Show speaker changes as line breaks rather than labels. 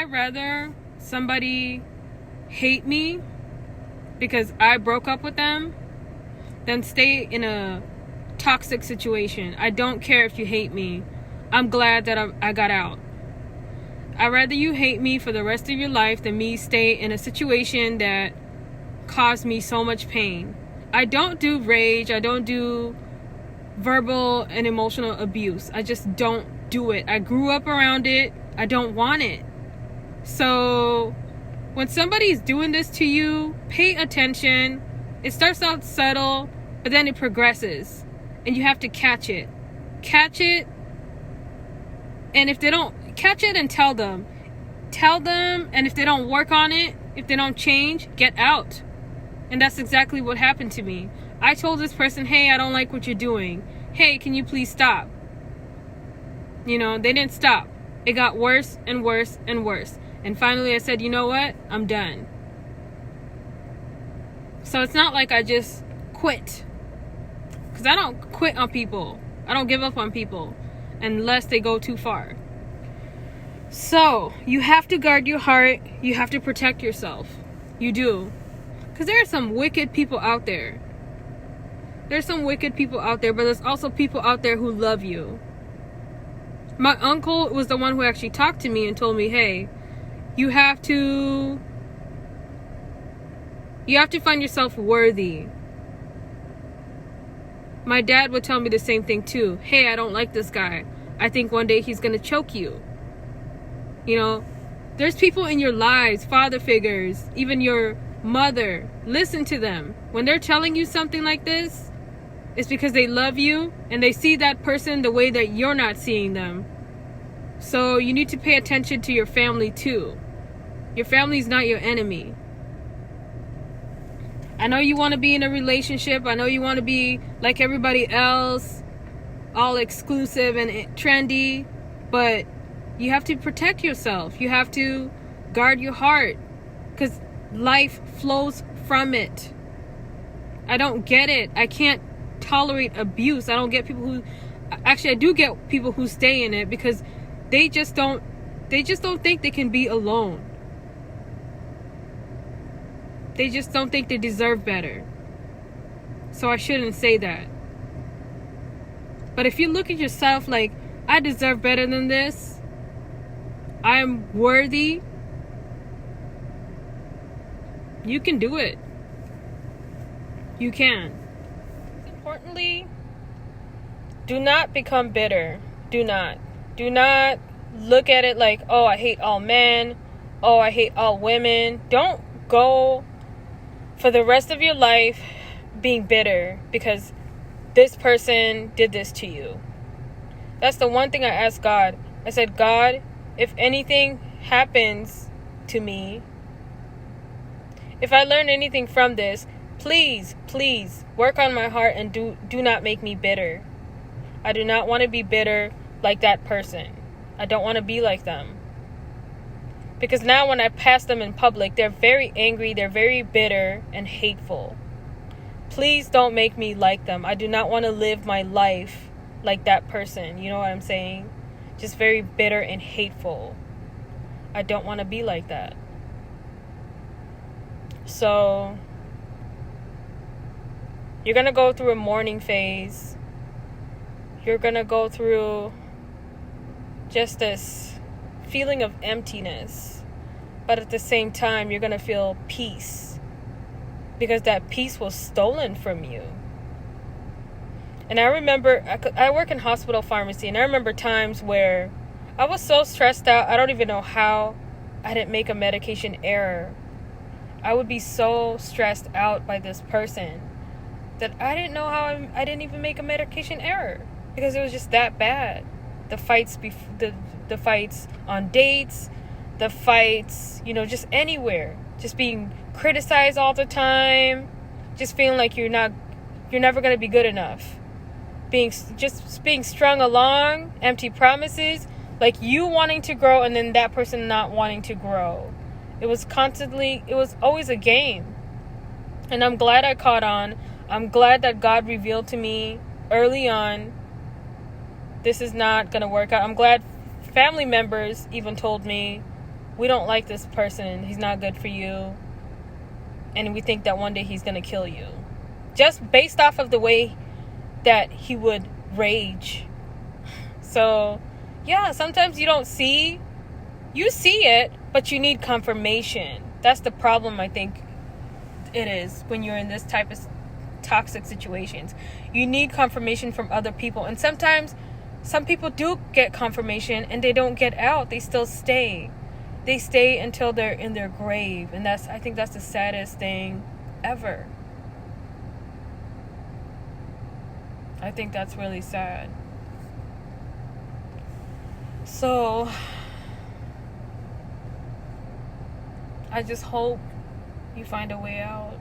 I rather somebody hate me because I broke up with them than stay in a toxic situation. I don't care if you hate me. I'm glad that I got out. I'd rather you hate me for the rest of your life than me stay in a situation that caused me so much pain. I don't do rage. I don't do verbal and emotional abuse. I just don't do it. I grew up around it. I don't want it. So when somebody's doing this to you, pay attention. It starts out subtle, but then it progresses. And you have to catch it. Catch it. And if they don't catch it, and tell them. Tell them, and if they don't work on it, if they don't change, get out. And that's exactly what happened to me. I told this person, hey, I don't like what you're doing. Hey, can you please stop? They didn't stop. It got worse and worse and worse. And finally I said, you know what? I'm done. So it's not like I just quit. Because I don't quit on people. I don't give up on people unless they go too far. So you have to guard your heart. You have to protect yourself. You do. Because there are some wicked people out there. There's some wicked people out there, but there's also people out there who love you. My uncle was the one who actually talked to me and told me, hey, you have to find yourself worthy. My dad would tell me the same thing too. Hey, I don't like this guy. I think one day he's going to choke you. There's people in your lives, father figures, even your mother. Listen to them. When they're telling you something like this, it's because they love you and they see that person the way that you're not seeing them. So you need to pay attention to your family too. Your family is not your enemy. I know you want to be in a relationship. I know you want to be like everybody else, all exclusive and trendy, but you have to protect yourself. You have to guard your heart because life flows from it. I don't get it. I can't tolerate abuse. I don't get people who, actually I do get people who stay in it because they just don't think they can be alone. They just don't think they deserve better. So I shouldn't say that. But if you look at yourself like, I deserve better than this, I am worthy, you can do it. You can. Importantly, do not become bitter. Do not look at it like, oh, I hate all men. Oh, I hate all women. Don't go for the rest of your life being bitter because this person did this to you. That's the one thing I asked God. I said, God, if anything happens to me, if I learn anything from this, please work on my heart and do not make me bitter. I do not want to be bitter like that person. I don't want to be like them. Because now when I pass them in public, they're very angry, they're very bitter and hateful. Please don't make me like them. I do not want to live my life like that person. You know what I'm saying? Just very bitter and hateful. I don't want to be like that. So you're going to go through a mourning phase. You're going to go through just this feeling of emptiness. But at the same time, you're going to feel peace. Because that peace was stolen from you. And I remember, I work in hospital pharmacy, and I remember times where I was so stressed out, I don't even know how I didn't make a medication error. I would be so stressed out by this person that I didn't know how I didn't even make a medication error. Because it was just that bad. The fights, the fights on dates, the fights, just anywhere. Just being criticized all the time. Just feeling like you're never going to be good enough. Being strung along, empty promises, like you wanting to grow and then that person not wanting to grow. It was always a game. And I'm glad I caught on. I'm glad that God revealed to me early on, this is not going to work out. I'm glad family members even told me, we don't like this person, he's not good for you, and we think that one day he's going to kill you. Just based off of the way that he would rage. So, yeah, sometimes you don't see, you see it, but you need confirmation. That's the problem, I think it is, when you're in this type of toxic situations. You need confirmation from other people. And sometimes some people do get confirmation and they don't get out. They still stay. They stay until they're in their grave. And I think that's the saddest thing ever. I think that's really sad. So I just hope you find a way out.